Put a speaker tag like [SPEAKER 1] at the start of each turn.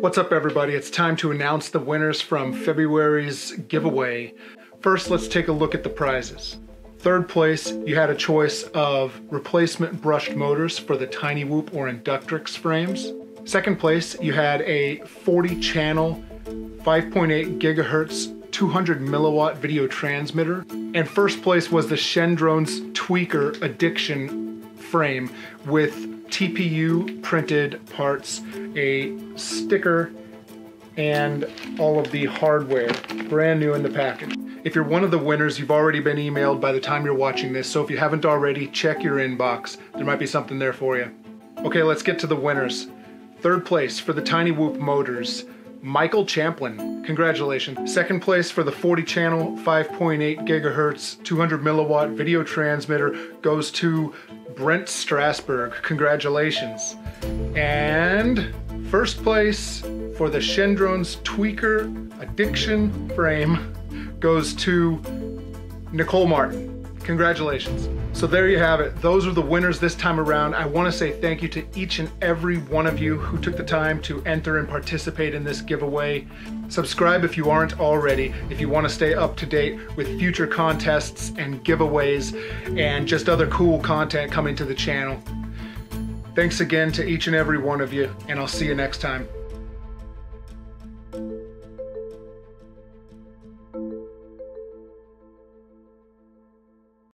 [SPEAKER 1] What's up everybody? It's time to announce the winners from February's giveaway. First, let's take a look at the prizes. Third place, you had a choice of replacement brushed motors for the Tiny Whoop or Inductrix frames. Second place, you had a 40 channel, 5.8 gigahertz, 200 milliwatt video transmitter. And first place was the ShenDrones Tweaker Addiction frame with TPU printed parts, a sticker, and all of the hardware, brand new in the package. If you're one of the winners, you've already been emailed by the time you're watching this, so if you haven't already, check your inbox. There might be something there for you. Okay, let's get to the winners. Third place for the Tiny Whoop motors, Michael Champlin. Congratulations. Second place for the 40 channel, 5.8 gigahertz, 200 milliwatt video transmitter goes to Brent Strassburg. Congratulations. And first place for the ShenDrones Tweaker Addiction frame goes to Nicole Martin. Congratulations. So there you have it. Those are the winners this time around. I want to say thank you to each and every one of you who took the time to enter and participate in this giveaway. Subscribe if you aren't already, if you want to stay up to date with future contests and giveaways and just other cool content coming to the channel. Thanks again to each and every one of you, and I'll see you next time.